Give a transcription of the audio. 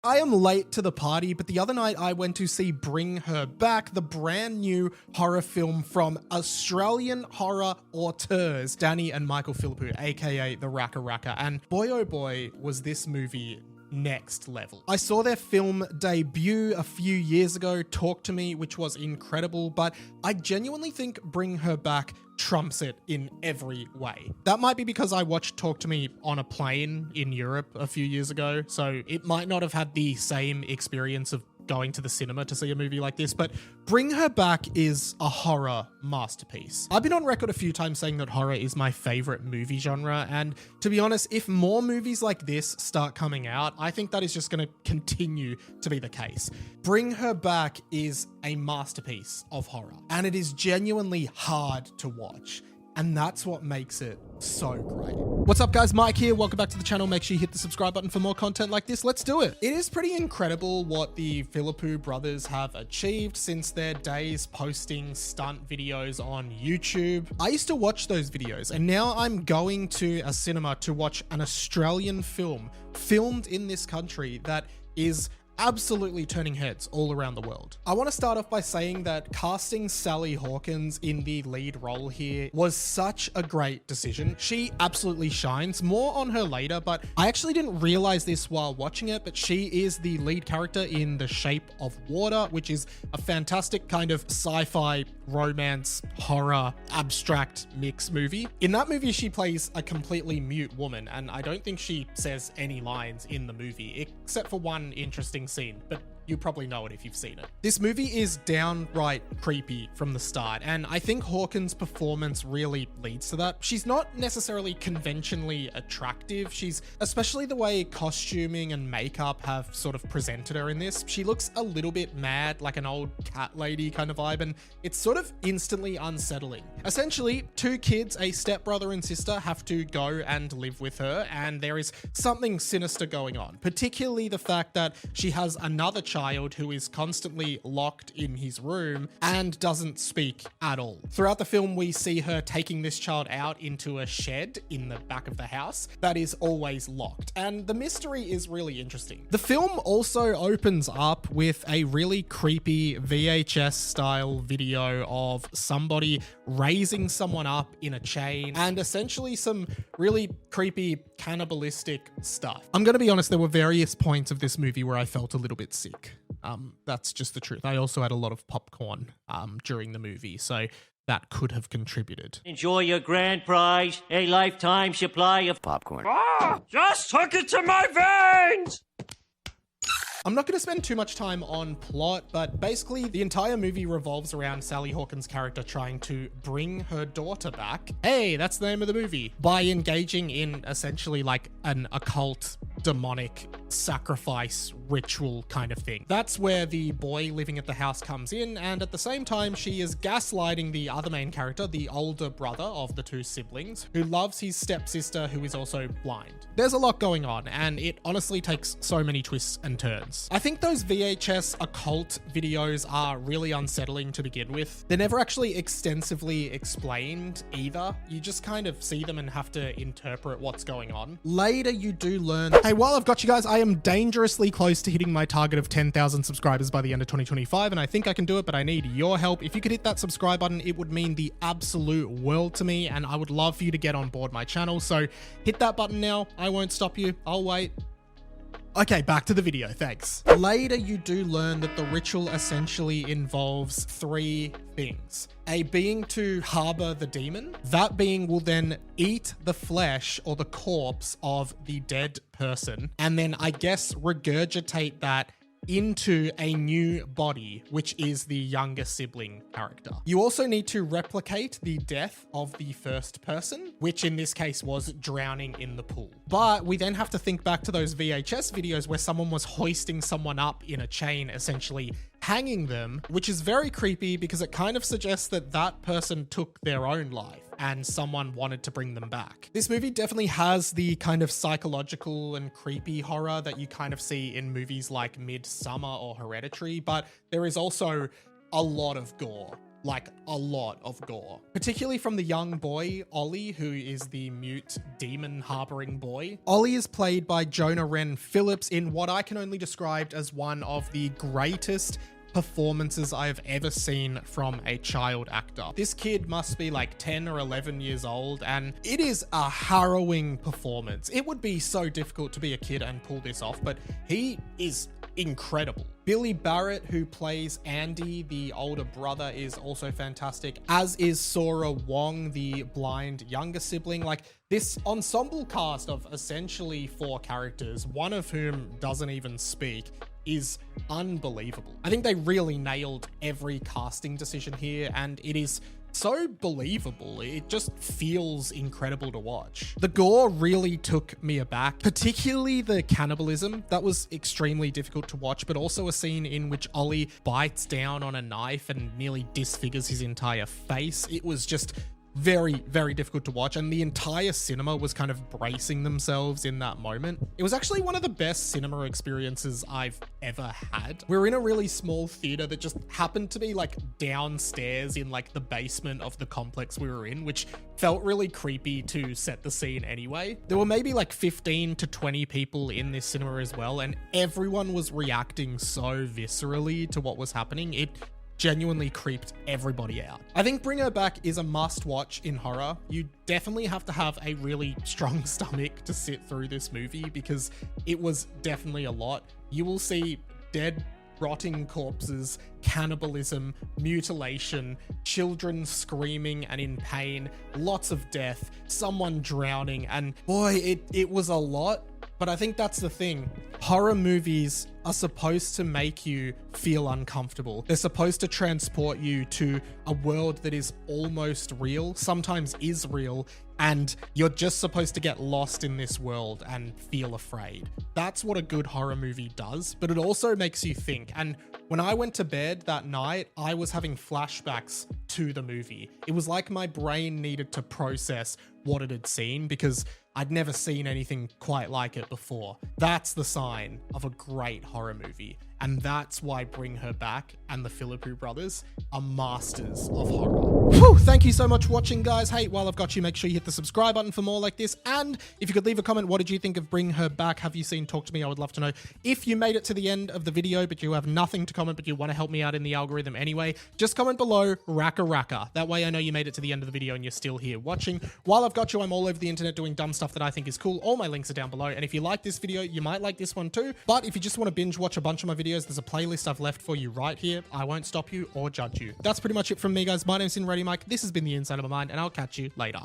I am late to the party, but the other night I went to see Bring Her Back, the brand new horror film from Australian horror auteurs Danny and Michael Philippou, aka the Raka Raka, and boy oh boy was this movie next level. I saw their film debut a few years ago, Talk to Me, which was incredible, but I genuinely think Bring Her Back trumps it in every way. That might be because I watched Talk to Me on a plane in Europe a few years ago, so it might not have had the same experience of going to the cinema to see a movie like this, but Bring Her Back is a horror masterpiece. I've been on record a few times saying that horror is my favorite movie genre, and to be honest, if more movies like this start coming out, I think that is just going to continue to be the case. Bring Her Back is a masterpiece of horror, and it is genuinely hard to watch. And that's what makes it so great. What's up guys, Mike here. Welcome back to the channel. Make sure you hit the subscribe button for more content like this. Let's do it. It is pretty incredible what the Philippou brothers have achieved since their days posting stunt videos on YouTube. I used to watch those videos and now I'm going to a cinema to watch an Australian film filmed in this country that is absolutely turning heads all around the world. I want to start off by saying that casting Sally Hawkins in the lead role here was such a great decision. She absolutely shines. More on her later, but I actually didn't realize this while watching it, but she is the lead character in The Shape of Water, which is a fantastic kind of sci-fi, romance, horror, abstract mix movie. In that movie, she plays a completely mute woman, and I don't think she says any lines in the movie, except for one interesting scene, but you probably know it if you've seen it. This movie is downright creepy from the start, and I think Hawkins' performance really leads to that. She's not necessarily conventionally attractive. She's, especially the way costuming and makeup have sort of presented her in this, she looks a little bit mad, like an old cat lady kind of vibe, and it's sort of instantly unsettling. Essentially, two kids, a stepbrother and sister, have to go and live with her, and there is something sinister going on, particularly the fact that she has another child who is constantly locked in his room and doesn't speak at all. Throughout the film, we see her taking this child out into a shed in the back of the house that is always locked, and the mystery is really interesting. The film also opens up with a really creepy VHS style video of somebody raising someone up in a chain and essentially some really creepy cannibalistic stuff. I'm gonna be honest, there were various points of this movie where I felt a little bit sick. That's just the truth. I also had a lot of popcorn during the movie, so that could have contributed. Enjoy your grand prize, a lifetime supply of popcorn. Just took it to my veins! I'm not going to spend too much time on plot, but basically the entire movie revolves around Sally Hawkins' character trying to bring her daughter back. Hey, that's the name of the movie. By engaging in essentially like an occult, demonic sacrifice ritual kind of thing. That's where the boy living at the house comes in, and at the same time she is gaslighting the other main character, the older brother of the two siblings, who loves his stepsister who is also blind. There's a lot going on, and it honestly takes so many twists and turns. I think those VHS occult videos are really unsettling to begin with. They're never actually extensively explained either. You just kind of see them and have to interpret what's going on. Later you do learn, hey, while I've got you guys, I am dangerously close to hitting my target of 10,000 subscribers by the end of 2025, and I think I can do it, but I need your help. If you could hit that subscribe button, it would mean the absolute world to me, and I would love for you to get on board my channel. So hit that button now. I won't stop you. I'll wait. Okay, back to the video, thanks. Later, you do learn that the ritual essentially involves three things. A being to harbor the demon. That being will then eat the flesh or the corpse of the dead person, and then I guess regurgitate that into a new body, which is the younger sibling character. You also need to replicate the death of the first person, which in this case was drowning in the pool. But we then have to think back to those VHS videos where someone was hoisting someone up in a chain, essentially hanging them, which is very creepy because it kind of suggests that that person took their own life and someone wanted to bring them back. This movie definitely has the kind of psychological and creepy horror that you kind of see in movies like Midsommar or Hereditary, but there is also a lot of gore. like a lot of gore, particularly from the young boy, Ollie, who is the mute demon harboring boy. Ollie is played by Jonah Wren Phillips in what I can only describe as one of the greatest performances I have ever seen from a child actor. This kid must be like 10 or 11 years old, and it is a harrowing performance. It would be so difficult to be a kid and pull this off, but he is incredible. Billy Barrett, who plays Andy, the older brother, is also fantastic, as is Sora Wong, the blind younger sibling. Like, this ensemble cast of essentially 4 characters, one of whom doesn't even speak, is unbelievable. I think they really nailed every casting decision here, and it is so believable. It just feels incredible to watch. The gore really took me aback, particularly the cannibalism. That was extremely difficult to watch, but also a scene in which Ollie bites down on a knife and nearly disfigures his entire face. It was just very, very difficult to watch, and the entire cinema was kind of bracing themselves in that moment. It was actually one of the best cinema experiences I've ever had. We were in a really small theater that just happened to be like downstairs in like the basement of the complex we were in, which felt really creepy to set the scene anyway. There were maybe like 15 to 20 people in this cinema as well, and everyone was reacting so viscerally to what was happening. It genuinely creeped everybody out. I think Bring Her Back is a must watch in horror. You definitely have to have a really strong stomach to sit through this movie, because it was definitely a lot. You will see dead, rotting corpses, cannibalism, mutilation, children screaming and in pain, lots of death, someone drowning, and boy, it was a lot. But I think that's the thing. Horror movies are supposed to make you feel uncomfortable. They're supposed to transport you to a world that is almost real, sometimes is real, and you're just supposed to get lost in this world and feel afraid. That's what a good horror movie does, but it also makes you think. And when I went to bed that night, I was having flashbacks to the movie. It was like my brain needed to process what it had seen, because I'd never seen anything quite like it before. That's the sign of a great horror movie. And that's why Bring Her Back and the Philippou brothers are masters of horror. Whew, thank you so much for watching, guys. Hey, while I've got you, make sure you hit the subscribe button for more like this. And if you could leave a comment, what did you think of Bring Her Back? Have you seen Talk to Me? I would love to know. If you made it to the end of the video, but you have nothing to comment, but you want to help me out in the algorithm anyway, just comment below Raka Raka. That way I know you made it to the end of the video and you're still here watching. While I've got you, I'm all over the internet doing dumb stuff that I think is cool. All my links are down below. And if you like this video, you might like this one too. But if you just want to binge watch a bunch of my videos, there's a playlist I've left for you right here. I won't stop you or judge you. That's pretty much it from me, guys. My name's InReadyMike. This has been The Inside of My Mind, and I'll catch you later.